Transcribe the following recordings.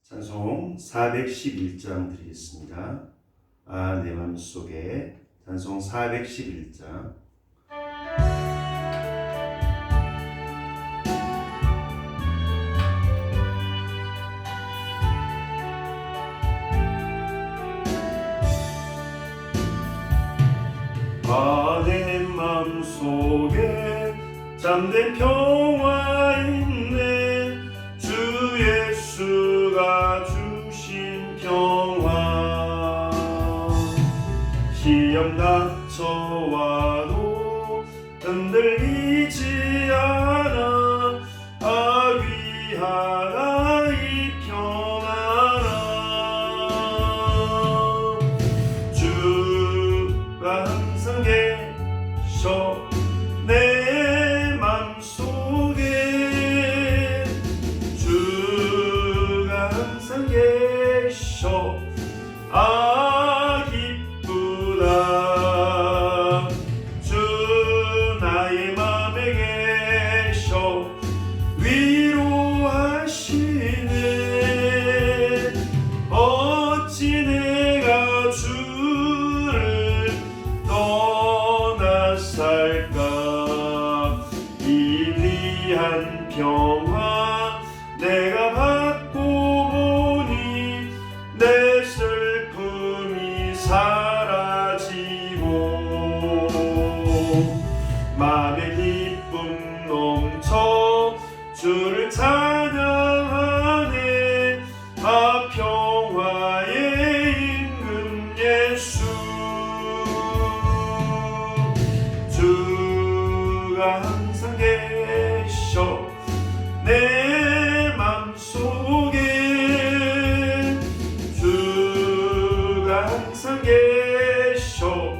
찬송 411장 드리겠습니다. 내 맘속에 찬송 411장. 내 맘속에 잠든 평화 있네. 주 예수가 주신 평화. 시험 닥쳐와도 흔들리지 않아. 위하나 이 평안아. 주가 항상 계셔 내 맘속에. 주가 항상 계셔 기쁘다. 주 나의 맘에 계셔 위로하시네. 어찌 내가 주를 떠나 살까. 희미한 평화 내가 받고 보니 내 슬픔이 사라지고 맘에 기쁨 넘쳐 주를 찬양하네. 평화의 임금 예수. 주가 항상 계셔 내 맘속에. 주가 항상 계셔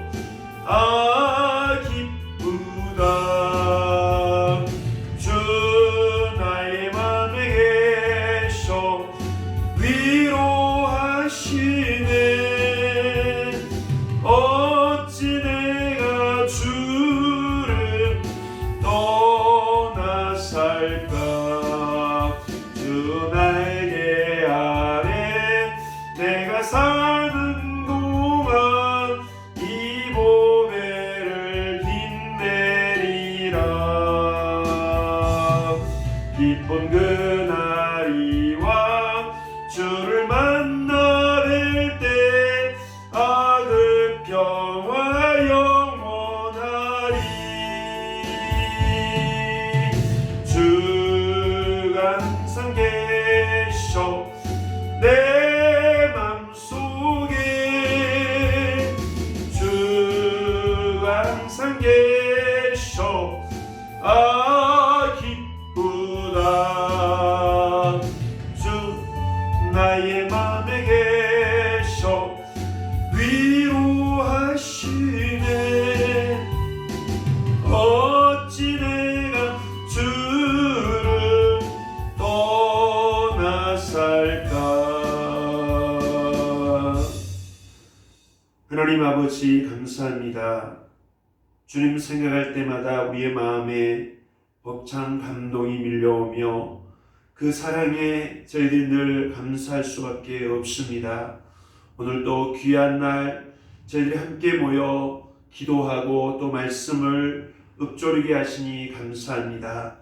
기쁘다. 주 나의 맘에 계셔 위로하시네. 어찌 내가 주를 떠나 살까. 주 날개 아래 내가 사는 동안 이 보배를 빛내리라. 기쁜 그날이 와 주를 만나 뵐 때 그 평화 영원하리. 주가 항상 계셔 내 맘속에. 주가 항상 계셔 기쁘다. 주 나의 맘에 계셔 위로하시네. 어찌 내가 주를 떠나 살까. 하나님 아버지 감사합니다. 주님 생각할 때마다 우리의 마음에 벅찬 감동이 밀려오며 그 사랑에 저희들이 늘 감사할 수밖에 없습니다. 오늘도 귀한 날 저희들이 함께 모여 기도하고 또 말씀을 읊조리게 하시니 감사합니다.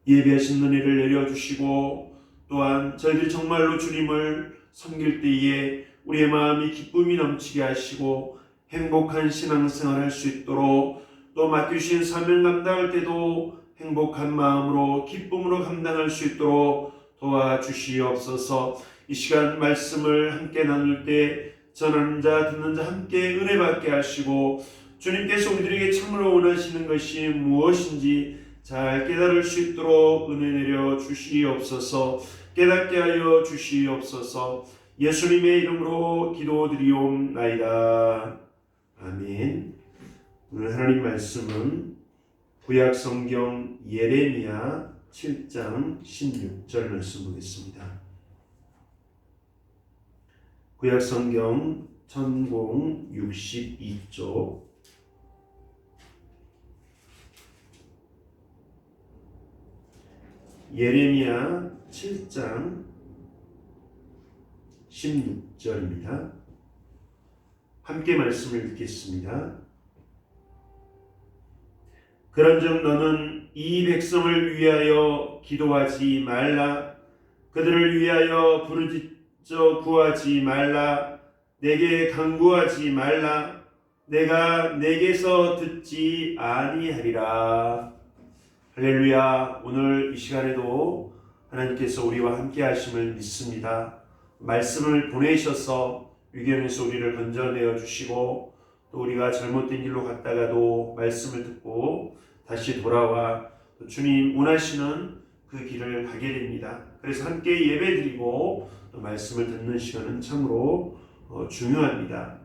예배하신 은혜를 내려주시고 또한 저희들이 정말로 주님을 섬길 때에 우리의 마음이 기쁨이 넘치게 하시고 행복한 신앙생활 할 수 있도록 또 맡기신 사명 감당할 때도 행복한 마음으로 기쁨으로 감당할 수 있도록 도와주시옵소서. 이 시간 말씀을 함께 나눌 때 전하는 자 듣는 자 함께 은혜 받게 하시고 주님께서 우리들에게 참으로 원하시는 것이 무엇인지 잘 깨달을 수 있도록 은혜 내려 주시옵소서. 깨닫게 하여 주시옵소서. 예수님의 이름으로 기도드리옵나이다. 아멘. 오늘 하나님 말씀은 구약성경 예레미야 7장 16절 말씀 보겠습니다. 구약성경 천공 62쪽 예레미야 7장 16절입니다. 함께 말씀을 듣겠습니다. 그런즉 너는 이 백성을 위하여 기도하지 말라. 그들을 위하여 부르짖어 구하지 말라. 내게 간구하지 말라. 내가 내게서 듣지 아니하리라. 할렐루야. 오늘 이 시간에도 하나님께서 우리와 함께 하심을 믿습니다. 말씀을 보내셔서 위기에서 우리를 건져내어 주시고, 또 우리가 잘못된 길로 갔다가도 말씀을 듣고 다시 돌아와 주님 원하시는 그 길을 가게 됩니다. 그래서 함께 예배드리고 또 말씀을 듣는 시간은 참으로 중요합니다.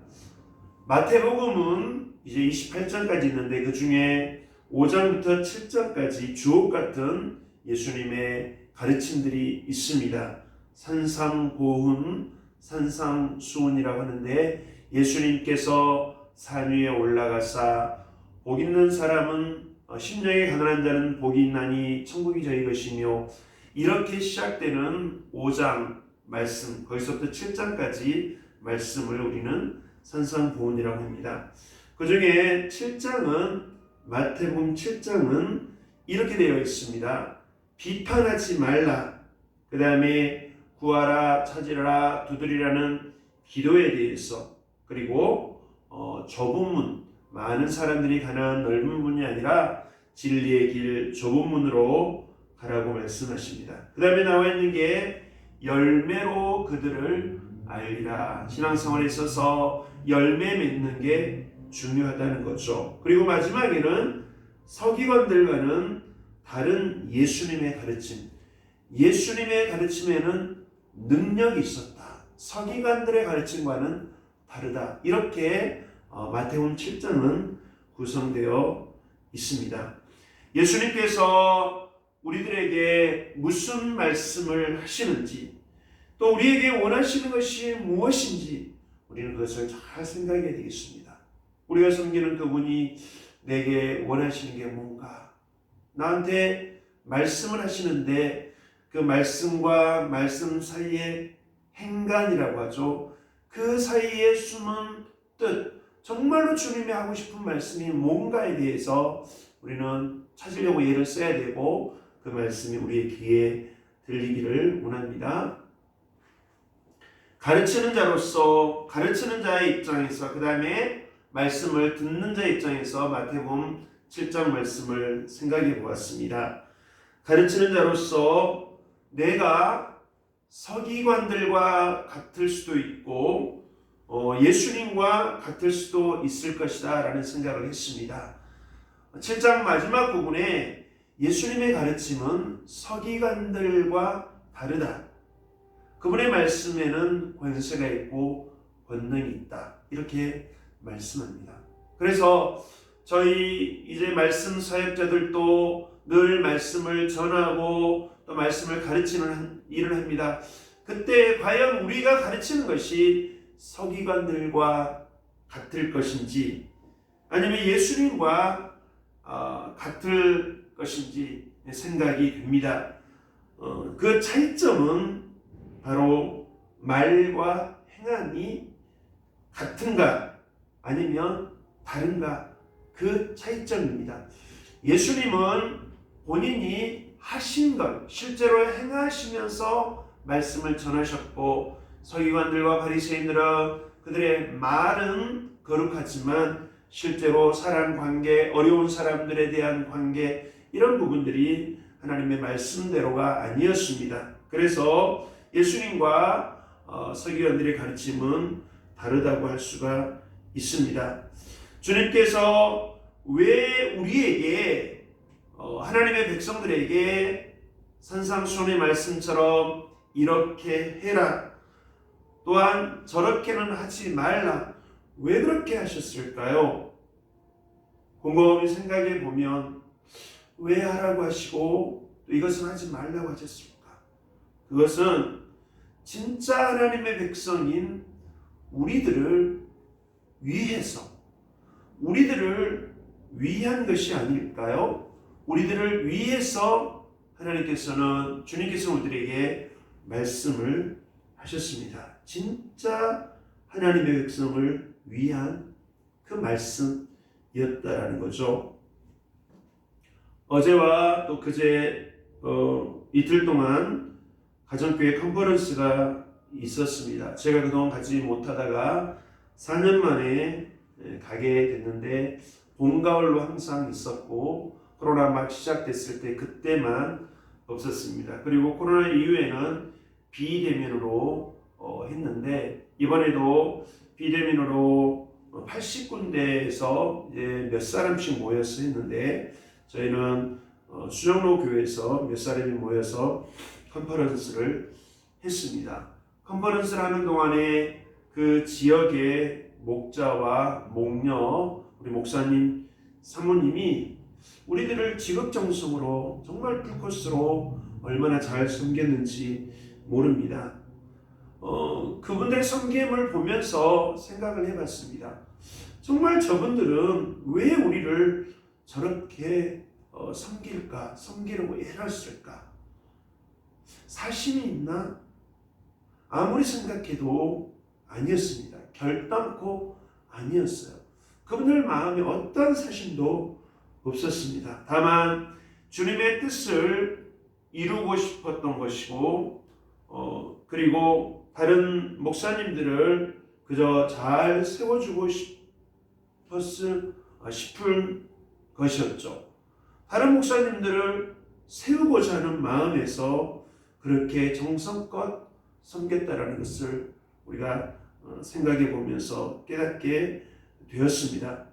마태복음은 이제 28장까지 있는데 그 중에 5장부터 7장까지 주옥 같은 예수님의 가르침들이 있습니다. 산상보훈, 산상수훈이라고 하는데, 예수님께서 산 위에 올라가사 복 있는 사람은 심령이 가난한 자는 복이 있나니 천국이 저희 것이며, 이렇게 시작되는 5장 말씀, 거기서부터 7장까지 말씀을 우리는 산상보훈이라고 합니다. 그 중에 7장은, 마태복음 7장은 이렇게 되어 있습니다. 비판하지 말라. 그 다음에 구하라, 찾으라, 두드리라는 기도에 대해서, 그리고 좁은 문, 많은 사람들이 가는 넓은 문이 아니라 진리의 길 좁은 문으로 가라고 말씀하십니다. 그 다음에 나와 있는 게 열매로 그들을 알리라. 신앙생활에 있어서 열매 맺는 게 중요하다는 거죠. 그리고 마지막에는 서기관들과는 다른 예수님의 가르침, 예수님의 가르침에는 능력이 있었다. 서기관들의 가르침과는 다르다. 이렇게 마태복음 7장은 구성되어 있습니다. 예수님께서 우리들에게 무슨 말씀을 하시는지, 또 우리에게 원하시는 것이 무엇인지 우리는 그것을 잘 생각해야 되겠습니다. 우리가 섬기는 그분이 내게 원하시는 게 뭔가, 나한테 말씀을 하시는데 그 말씀과 말씀 사이에 행간이라고 하죠. 그 사이에 숨은 뜻, 정말로 주님이 하고 싶은 말씀이 뭔가에 대해서 우리는 찾으려고 애를 써야 되고, 그 말씀이 우리의 귀에 들리기를 원합니다. 가르치는 자로서, 가르치는 자의 입장에서, 그 다음에 말씀을 듣는 자의 입장에서 마태복음 7장 말씀을 생각해 보았습니다. 가르치는 자로서 내가 서기관들과 같을 수도 있고 예수님과 같을 수도 있을 것이다 라는 생각을 했습니다. 7장 마지막 부분에 예수님의 가르침은 서기관들과 다르다. 그분의 말씀에는 권세가 있고 권능이 있다. 이렇게 말씀합니다. 그래서 저희 이제 말씀 사역자들도 늘 말씀을 전하고 또 말씀을 가르치는 일을 합니다. 그때 과연 우리가 가르치는 것이 서기관들과 같을 것인지, 아니면 예수님과 같을 것인지 생각이 됩니다. 그 차이점은 바로 말과 행함이 같은가 아니면 다른가, 그 차이점입니다. 예수님은 본인이 하신 것, 실제로 행하시면서 말씀을 전하셨고, 서기관들과 바리새인들은 그들의 말은 거룩하지만 실제로 사람 관계, 어려운 사람들에 대한 관계, 이런 부분들이 하나님의 말씀대로가 아니었습니다. 그래서 예수님과 서기관들의 가르침은 다르다고 할 수가 있습니다. 주님께서 왜 우리에게, 하나님의 백성들에게 산상수훈의 말씀처럼 이렇게 해라, 또한 저렇게는 하지 말라, 왜 그렇게 하셨을까요? 곰곰이 생각해 보면 왜 하라고 하시고 또 이것은 하지 말라고 하셨을까? 그것은 진짜 하나님의 백성인 우리들을 위해서, 우리들을 위한 것이 아닐까요? 우리들을 위해서 하나님께서는, 주님께서 우리들에게 말씀을 하셨습니다. 진짜 하나님의 백성을 위한 그 말씀이었다라는 거죠. 어제와 또 그제 이틀 동안 가정교회 컨퍼런스가 있었습니다. 제가 그동안 가지 못하다가 4년 만에 가게 됐는데 봄, 가을로 항상 있었고 코로나 막 시작됐을 때 그때만 없었습니다. 그리고 코로나 이후에는 비대면으로 했는데 이번에도 비대면으로 80군데에서 몇 사람씩 모여서 했는데 저희는 수정로 교회에서 몇 사람이 모여서 컨퍼런스를 했습니다. 컨퍼런스를 하는 동안에 그 지역의 목자와 목녀, 우리 목사님, 사모님이 우리들을 지극정성으로 정말 풀코스로 얼마나 잘 섬겼는지 모릅니다. 그분들의 섬김을 보면서 생각을 해봤습니다. 정말 저분들은 왜 우리를 저렇게 섬길까? 섬기려고 애를 쓸까? 사심이 있나? 아무리 생각해도 아니었습니다. 결단코 아니었어요. 그분들 마음에 어떤 사심도 없었습니다. 다만 주님의 뜻을 이루고 싶었던 것이고 그리고 다른 목사님들을 그저 잘 세워주고 싶은 것이었죠. 다른 목사님들을 세우고자 하는 마음에서 그렇게 정성껏 섬겼다라는 것을 우리가 생각해 보면서 깨닫게 되었습니다.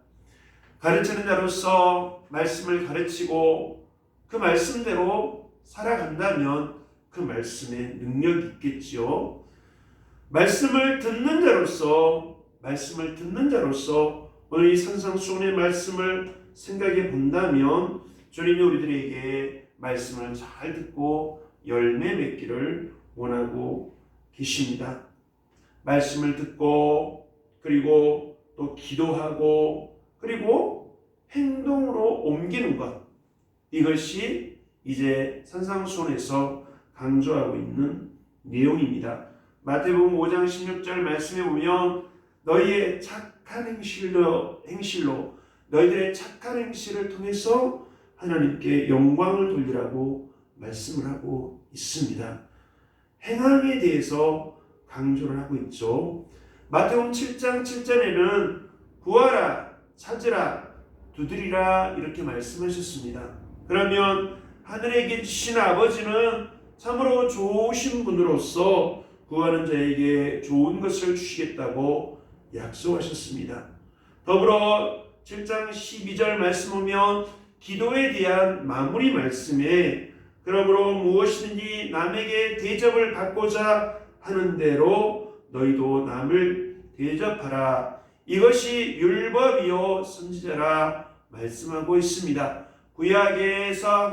가르치는 자로서 말씀을 가르치고 그 말씀대로 살아간다면 그 말씀에 능력이 있겠지요. 말씀을 듣는 자로서 오늘 이 산상수훈의 말씀을 생각해 본다면 주님이 우리들에게 말씀을 잘 듣고 열매 맺기를 원하고 계십니다. 말씀을 듣고 그리고 또 기도하고 그리고 행동으로 옮기는 것, 이것이 이제 산상수훈에서 강조하고 있는 내용입니다. 마태복음 5장 16절 말씀에 보면 너희의 착한 행실로 너희들의 착한 행실을 통해서 하나님께 영광을 돌리라고 말씀을 하고 있습니다. 행함에 대해서 강조를 하고 있죠. 마태복음 7장 7절에는 구하라, 찾으라, 두드리라 이렇게 말씀하셨습니다. 그러면 하늘에 계신 아버지는 참으로 좋으신 분으로서 구하는 자에게 좋은 것을 주시겠다고 약속하셨습니다. 더불어 7장 12절 말씀 보면 기도에 대한 마무리 말씀에 그러므로 무엇이든지 남에게 대접을 받고자 하는 대로 너희도 남을 대접하라. 이것이 율법이요 선지자라 말씀하고 있습니다. 구약에서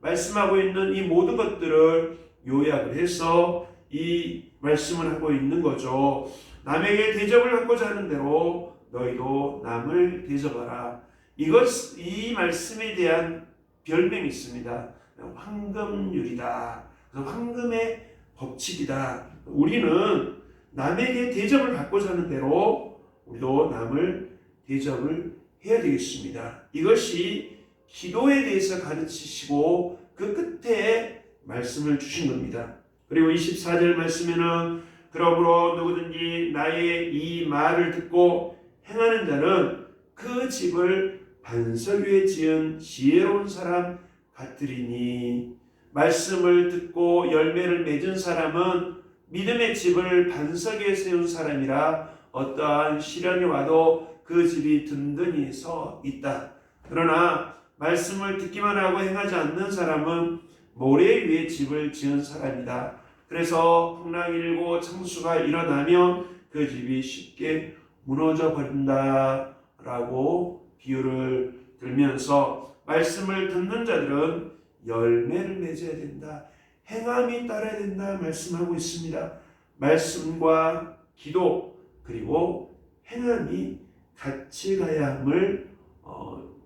말씀하고 있는 이 모든 것들을 요약을 해서 이 말씀을 하고 있는 거죠. 남에게 대접을 받고자 하는 대로 너희도 남을 대접하라. 이 말씀에 대한 별명이 있습니다. 황금률이다. 황금의 법칙이다. 우리는 남에게 대접을 받고자 하는 대로 우리도 남을 대접을 해야 되겠습니다. 이것이 기도에 대해서 가르치시고 그 끝에 말씀을 주신 겁니다. 그리고 24절 말씀에는 그러므로 누구든지 나의 이 말을 듣고 행하는 자는 그 집을 반석 위에 지은 지혜로운 사람 같으리니, 말씀을 듣고 열매를 맺은 사람은 믿음의 집을 반석 위에 세운 사람이라 어떠한 시련이 와도 그 집이 든든히 서 있다. 그러나 말씀을 듣기만 하고 행하지 않는 사람은 모래 위에 집을 지은 사람이다. 그래서 풍랑이 일고 창수가 일어나면 그 집이 쉽게 무너져 버린다 라고 비유를 들면서 말씀을 듣는 자들은 열매를 맺어야 된다, 행함이 따라야 된다 말씀하고 있습니다. 말씀과 기도 그리고 행함이 같이 가야 함을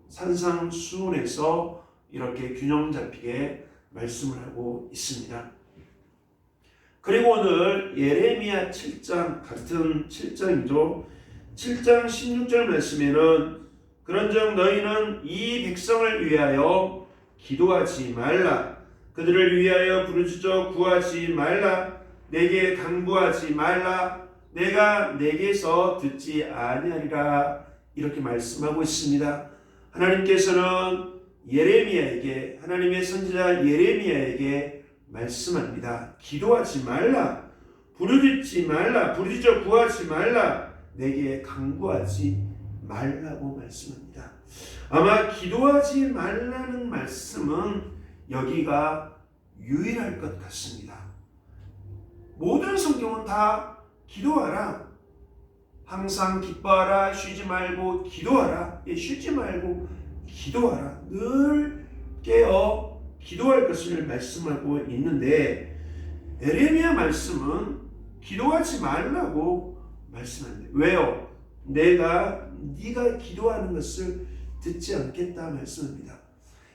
산상수훈에서 이렇게 균형 잡히게 말씀을 하고 있습니다. 그리고 오늘 예레미야 7장 같은 7장이죠. 7장 16절 말씀에는 그런즉 너희는 이 백성을 위하여 기도하지 말라. 그들을 위하여 부르짖어 구하지 말라. 내게 간구하지 말라. 내가 내게서 듣지 아니하리라. 이렇게 말씀하고 있습니다. 하나님께서는 예레미야에게, 하나님의 선지자 예레미야에게 말씀합니다. 기도하지 말라. 부르짖지 말라. 부르짖어 구하지 말라. 내게 간구하지 말라고 말씀합니다. 아마 기도하지 말라는 말씀은 여기가 유일할 것 같습니다. 모든 성경은 다 기도하라. 항상 기뻐하라. 쉬지 말고 기도하라. 쉬지 말고 기도하라. 늘 깨어 기도할 것을 말씀하고 있는데 예레미야 말씀은 기도하지 말라고 말씀합니다. 왜요? 네가 기도하는 것을 듣지 않겠다 말씀합니다.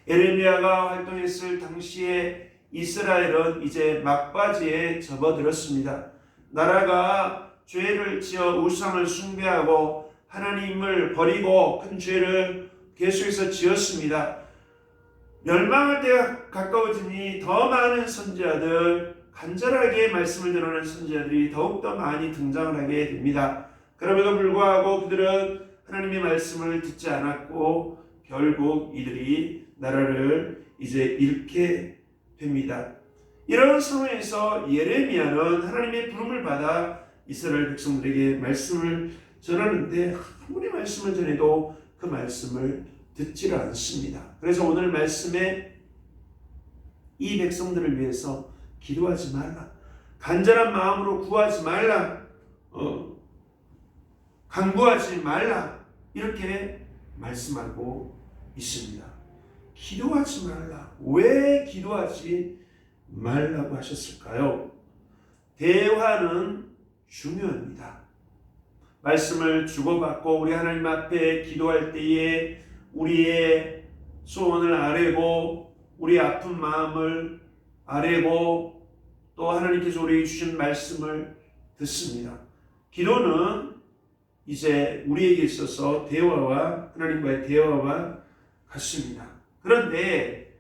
예레미야가 활동했을 당시에 이스라엘은 이제 막바지에 접어들었습니다. 나라가 죄를 지어 우상을 숭배하고 하나님을 버리고 큰 죄를 계속해서 지었습니다. 멸망할 때가 가까워지니 더 많은 선지자들, 간절하게 말씀을 전하는 선지자들이 더욱더 많이 등장을 하게 됩니다. 그럼에도 불구하고 그들은 하나님의 말씀을 듣지 않았고 결국 이들이 나라를 이제 잃게 됩니다. 이런 상황에서 예레미야는 하나님의 부름을 받아 이스라엘 백성들에게 말씀을 전하는데 아무리 말씀을 전해도 그 말씀을 듣지를 않습니다. 그래서 오늘 말씀에 이 백성들을 위해서 기도하지 말라. 간절한 마음으로 구하지 말라. 간구하지 말라. 이렇게 말씀하고 있습니다. 기도하지 말라. 왜 기도하지 말라고 하셨을까요? 대화는 중요합니다. 말씀을 주고받고 우리 하나님 앞에 기도할 때에 우리의 소원을 아뢰고 우리 아픈 마음을 아뢰고 또 하나님께서 우리에게 주신 말씀을 듣습니다. 기도는 이제 우리에게 있어서 대화와 하나님과의 대화와 같습니다. 그런데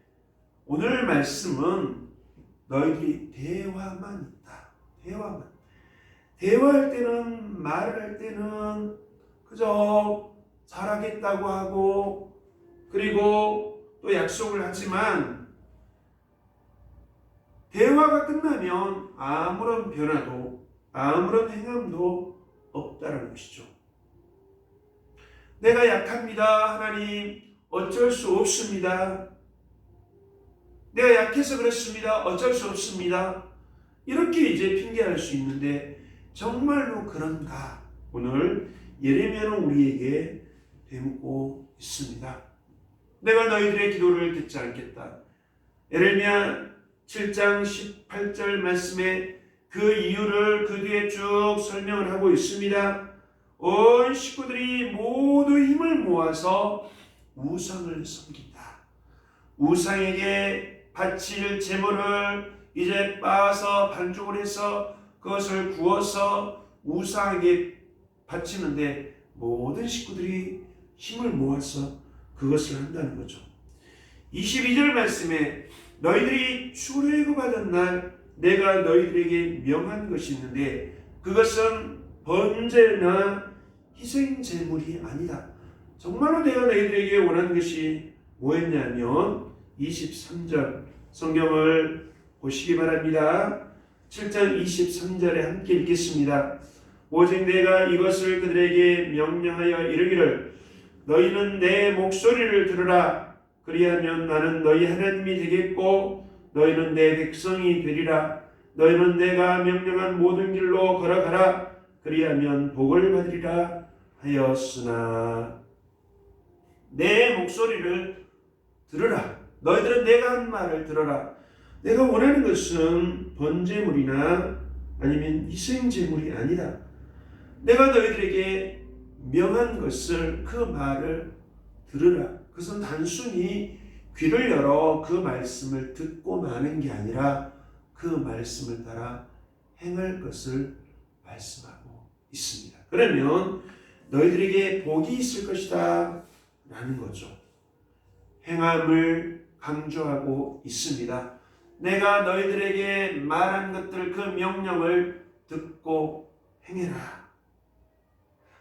오늘 말씀은 너희들이 대화만 있다. 대화만. 대화할 때는 말을 할 때는 그저 잘하겠다고 하고 그리고 또 약속을 하지만 대화가 끝나면 아무런 변화도 아무런 행함도 없다는 것이죠. 내가 약합니다. 하나님 어쩔 수 없습니다. 내가 약해서 그렇습니다. 어쩔 수 없습니다. 이렇게 이제 핑계할 수 있는데 정말로 그런가? 오늘 예레미야는 우리에게 되묻고 있습니다. 내가 너희들의 기도를 듣지 않겠다. 예레미야 7장 18절 말씀에 그 이유를 그 뒤에 쭉 설명을 하고 있습니다. 온 식구들이 모두 힘을 모아서 우상을 섬긴다. 우상에게 바칠 제물을 이제 빻아서 반죽을 해서 그것을 구워서 우상에게 바치는데 모든 식구들이 힘을 모아서 그것을 한다는 거죠. 22절 말씀에 너희들이 출애굽하던 날 내가 너희들에게 명한 것이 있는데 그것은 번제나 희생 제물이 아니다. 정말로 내가 너희들에게 원하는 것이 뭐였냐면 23절 성경을 보시기 바랍니다. 7장 23절에 함께 읽겠습니다. 오직 내가 이것을 그들에게 명령하여 이르기를 너희는 내 목소리를 들으라. 그리하면 나는 너희 하나님이 되겠고 너희는 내 백성이 되리라. 너희는 내가 명령한 모든 길로 걸어가라. 그리하면 복을 받으리라 하였으나 내 목소리를 들으라. 너희들은 내가 한 말을 들어라. 내가 원하는 것은 번제물이나 아니면 희생제물이 아니다. 내가 너희들에게 명한 것을 그 말을 들으라. 그것은 단순히 귀를 열어 그 말씀을 듣고 마는 게 아니라 그 말씀을 따라 행할 것을 말씀하고 있습니다. 그러면 너희들에게 복이 있을 것이다 라는 거죠. 행함을 강조하고 있습니다. 내가 너희들에게 말한 것들 그 명령을 듣고 행해라.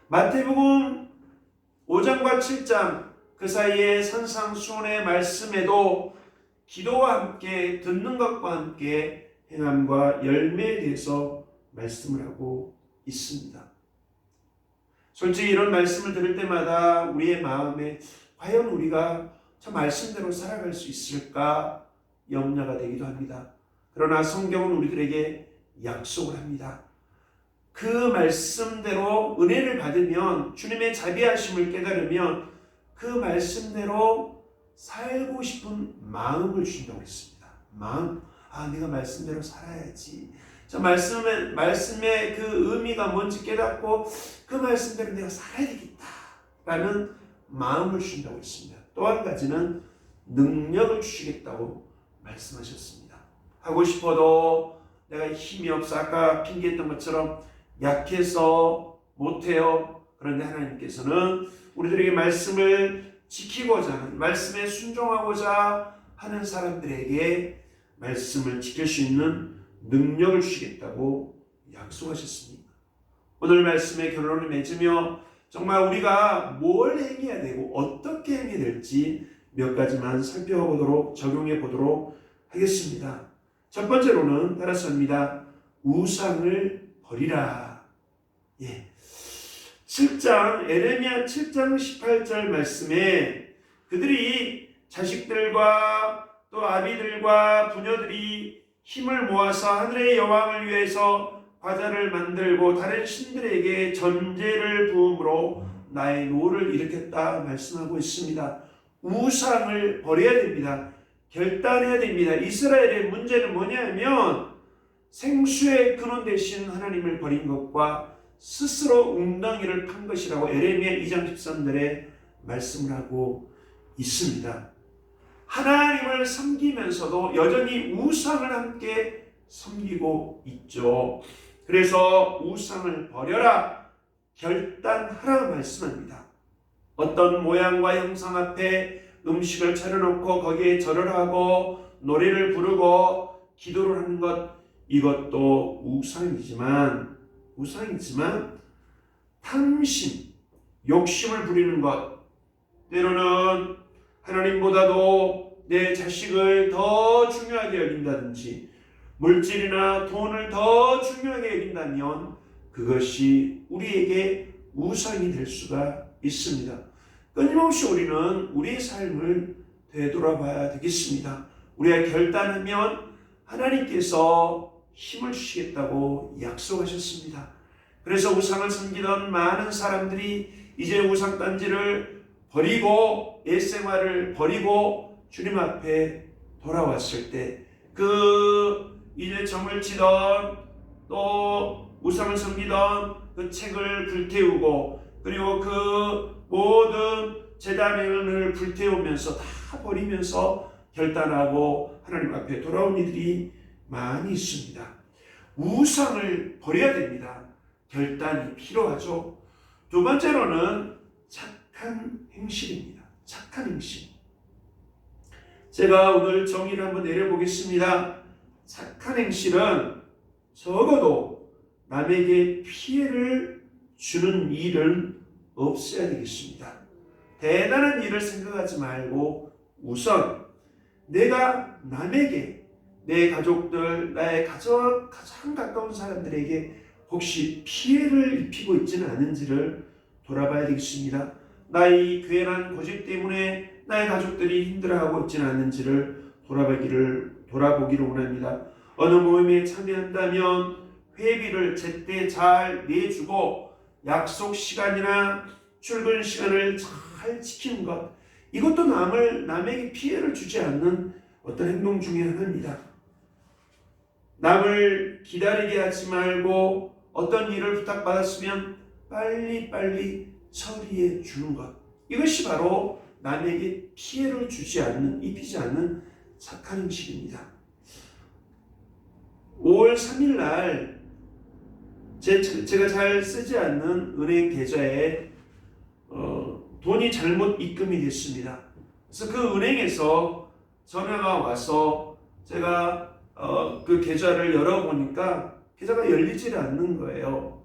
마태복음 5장과 7장 그 사이에 산상수훈의 말씀에도 기도와 함께 듣는 것과 함께 행함과 열매에 대해서 말씀을 하고 있습니다. 솔직히 이런 말씀을 들을 때마다 우리의 마음에 과연 우리가 저 말씀대로 살아갈 수 있을까 염려가 되기도 합니다. 그러나 성경은 우리들에게 약속을 합니다. 그 말씀대로 은혜를 받으면, 주님의 자비하심을 깨달으면 그 말씀대로 살고 싶은 마음을 주신다고 했습니다. 마음, 내가 말씀대로 살아야지. 저 말씀의 그 의미가 뭔지 깨닫고 그 말씀대로 내가 살아야 되겠다 라는 마음을 주신다고 했습니다. 또 한 가지는 능력을 주시겠다고 말씀하셨습니다. 하고 싶어도 내가 힘이 없어, 아까 핑계했던 것처럼 약해서 못해요. 그런데 하나님께서는 우리들에게 말씀을 지키고자 하는, 말씀에 순종하고자 하는 사람들에게 말씀을 지킬 수 있는 능력을 주시겠다고 약속하셨습니다. 오늘 말씀의 결론을 맺으며 정말 우리가 뭘 행해야 되고 어떻게 행해야 될지 몇 가지만 살펴보도록, 적용해 보도록 하겠습니다. 첫 번째로는 따라서 합니다. 우상을 버리라. 7장, 에레미야 7장 18절 말씀에 그들이 자식들과 또 아비들과 부녀들이 힘을 모아서 하늘의 여왕을 위해서 과자를 만들고 다른 신들에게 전제를 부음으로 나의 노를 일으켰다 말씀하고 있습니다. 우상을 버려야 됩니다. 결단해야 됩니다. 이스라엘의 문제는 뭐냐면 생수의 근원 대신 하나님을 버린 것과 스스로 웅덩이를 판 것이라고 에레미야 2장 13절에 말씀을 하고 있습니다. 하나님을 섬기면서도 여전히 우상을 함께 섬기고 있죠. 그래서 우상을 버려라, 결단하라 말씀합니다. 어떤 모양과 형상 앞에 음식을 차려놓고 거기에 절을 하고 노래를 부르고 기도를 하는 것, 이것도 우상이지만 탐심, 욕심을 부리는 것, 때로는 하나님보다도 내 자식을 더 중요하게 여긴다든지 물질이나 돈을 더 중요하게 여긴다면 그것이 우리에게 우상이 될 수가 있습니다. 끊임없이 우리는 우리의 삶을 되돌아봐야 되겠습니다. 우리가 결단하면 하나님께서 힘을 주시겠다고 약속하셨습니다. 그래서 우상을 섬기던 많은 사람들이 이제 우상단지를 버리고 옛생활을 버리고 주님 앞에 돌아왔을 때 이제 점을 치던 또 우상을 섬기던 그 책을 불태우고 그리고 그 모든 제단을 불태우면서 다 버리면서 결단하고 하나님 앞에 돌아온 이들이 많이 있습니다. 우상을 버려야 됩니다. 결단이 필요하죠. 두 번째로는 착한 행실입니다. 착한 행실. 제가 오늘 정의를 한번 내려보겠습니다. 착한 행실은 적어도 남에게 피해를 주는 일은 없어야 되겠습니다. 대단한 일을 생각하지 말고 우선 내가 남에게, 내 가족들, 나의 가장 가까운 사람들에게 혹시 피해를 입히고 있지는 않은지를 돌아봐야 되겠습니다. 나의 괴란 고집 때문에 나의 가족들이 힘들어하고 있지는 않은지를 돌아보기를 원합니다. 어느 모임에 참여한다면 회비를 제때 잘 내주고 약속 시간이나 출근 시간을 잘 지키는 것, 이것도 남에게 피해를 주지 않는 어떤 행동 중에 하나입니다. 남을 기다리게 하지 말고 어떤 일을 부탁받았으면 빨리빨리 처리해 주는 것, 이것이 바로 남에게 피해를 입히지 않는 착한 행실입니다. 5월 3일 날 제가 잘 쓰지 않는 은행 계좌에 돈이 잘못 입금이 됐습니다. 그래서 그 은행에서 전화가 와서 제가 그 계좌를 열어보니까 계좌가 열리질 않는 거예요.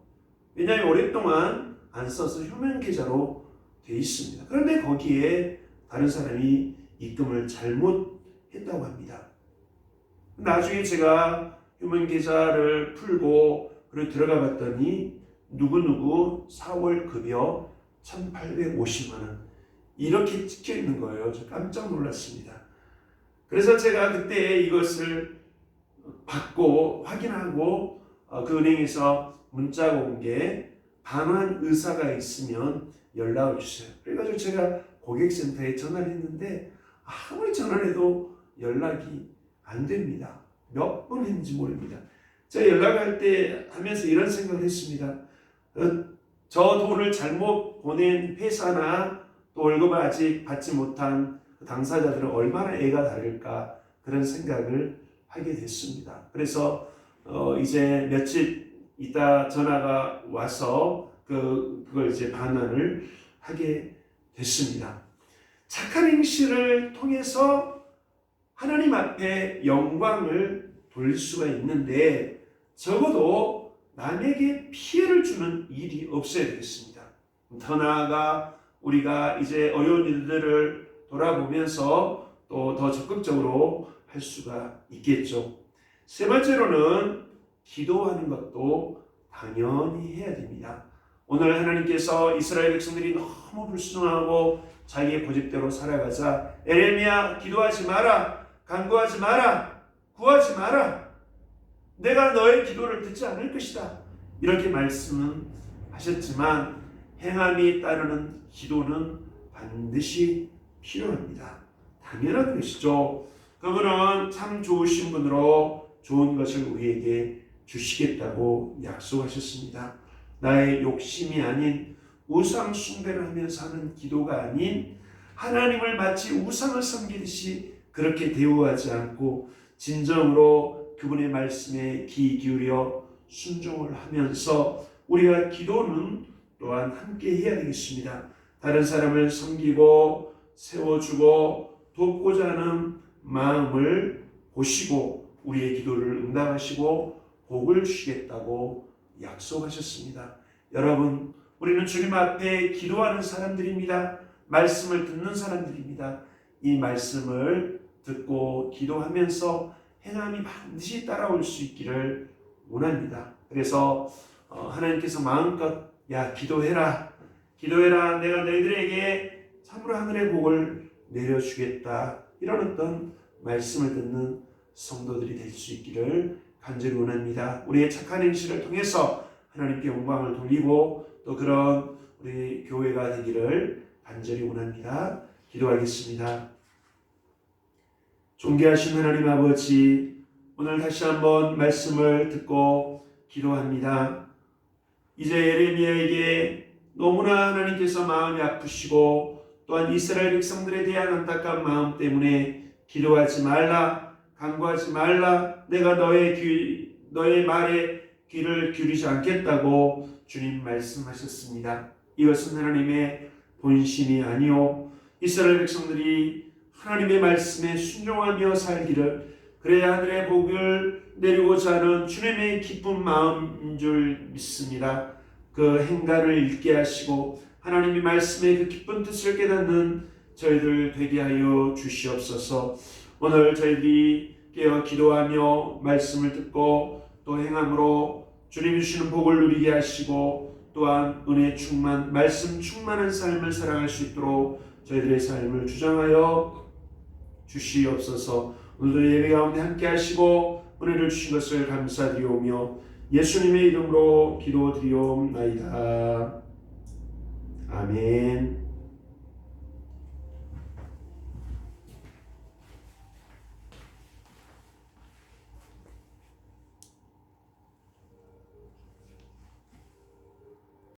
왜냐하면 오랫동안 안 써서 휴면 계좌로 돼 있습니다. 그런데 거기에 다른 사람이 입금을 잘못했다고 합니다. 나중에 제가 휴면 계좌를 풀고 그리고 들어가 봤더니 누구누구 4월 급여 1,850만 원 이렇게 찍혀 있는 거예요. 저 깜짝 놀랐습니다. 그래서 제가 그때 이것을 받고 확인하고 그 은행에서 문자가 온 게 반환 의사가 있으면 연락을 주세요. 그래가지고 제가 고객센터에 전화를 했는데 아무리 전화를 해도 연락이 안 됩니다. 몇 번 했는지 모릅니다. 제가 연락할 때 하면서 이런 생각을 했습니다. 저 돈을 잘못 보낸 회사나 또 월급을 아직 받지 못한 당사자들은 얼마나 애가 다를까 그런 생각을 하게 됐습니다. 그래서 이제 며칠 있다 전화가 와서 그걸 이제 반환을 하게 됐습니다. 착한 행실을 통해서 하나님 앞에 영광을 돌릴 수가 있는데 적어도 남에게 피해를 주는 일이 없어야 되겠습니다. 더 나아가 우리가 이제 어려운 일들을 돌아보면서 또 더 적극적으로 할 수가 있겠죠. 세 번째로는 기도하는 것도 당연히 해야 됩니다. 오늘 하나님께서 이스라엘 백성들이 너무 불순하고 자기의 고집대로 살아가자 에레미야 기도하지 마라, 간구하지 마라, 구하지 마라, 내가 너의 기도를 듣지 않을 것이다 이렇게 말씀은 하셨지만 행함이 따르는 기도는 반드시 필요합니다. 당연한 것이죠. 그분은 참 좋으신 분으로 좋은 것을 우리에게 주시겠다고 약속하셨습니다. 나의 욕심이 아닌 우상 숭배를 하면서 하는 기도가 아닌 하나님을 마치 우상을 섬기듯이 그렇게 대우하지 않고 진정으로 그분의 말씀에 귀 기울여 순종을 하면서 우리가 기도는 또한 함께 해야 되겠습니다. 다른 사람을 섬기고 세워주고 돕고자 하는 마음을 보시고 우리의 기도를 응답하시고 복을 주시겠다고 약속하셨습니다. 여러분, 우리는 주님 앞에 기도하는 사람들입니다. 말씀을 듣는 사람들입니다. 이 말씀을 듣고 기도하면서 행함이 반드시 따라올 수 있기를 원합니다. 그래서 하나님께서 마음껏 기도해라, 기도해라, 내가 너희들에게 참으로 하늘의 복을 내려주겠다, 이런 어떤 말씀을 듣는 성도들이 될 수 있기를 간절히 원합니다. 우리의 착한 행실을 통해서 하나님께 영광을 돌리고 또 그런 우리 교회가 되기를 간절히 원합니다. 기도하겠습니다. 존귀하신 하나님 아버지, 오늘 다시 한번 말씀을 듣고 기도합니다. 이제 예레미야에게 너무나 하나님께서 마음이 아프시고 또한 이스라엘 백성들에 대한 안타까운 마음 때문에 기도하지 말라, 간구하지 말라, 내가 너의 말에 귀를 기울이지 않겠다고 주님 말씀하셨습니다. 이것은 하나님의 본심이 아니요 이스라엘 백성들이 하나님의 말씀에 순종하며 살기를, 그래야 하늘의 복을 내리고자 하는 주님의 기쁜 마음인 줄 믿습니다. 그 행간을 읽게 하시고 하나님의 말씀의 그 기쁜 뜻을 깨닫는 저희들 되게 하여 주시옵소서. 오늘 저희들이 깨어 기도하며 말씀을 듣고 또 행함으로 주님이 주시는 복을 누리게 하시고 또한 은혜 충만, 말씀 충만한 삶을 살아갈 수 있도록 저희들의 삶을 주장하여 주시옵소서. 오늘도 예배 가운데 함께 하시고 은혜를 주신 것을 감사드리오며 예수님의 이름으로 기도드리옵나이다. 아멘.